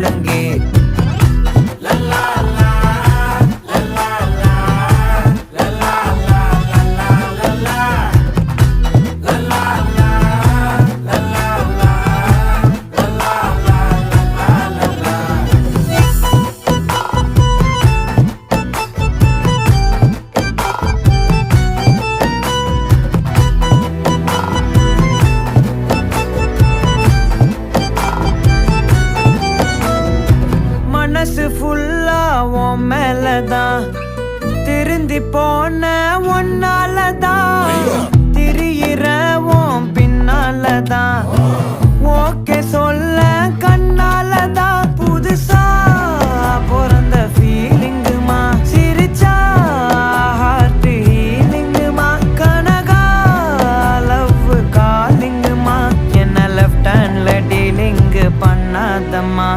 முழங்கே. மனசு ஃபுல்லா உன் மேலதான், திருந்தி போன ஒன்னாலதான், திரியிற உன் பின்னாலதான், ஓகே சொல்ல கண்ணாலதான். புதுசா பிறந்த ஃபீலிங்குமா, சிரிச்சா ஹார்ட் ஹீலிங்குமா, கனகா லவ் காலிங்குமா, என்ன லெஃப்ட் ஹேண்ட்ல டீலிங் பண்ணாதம்மா.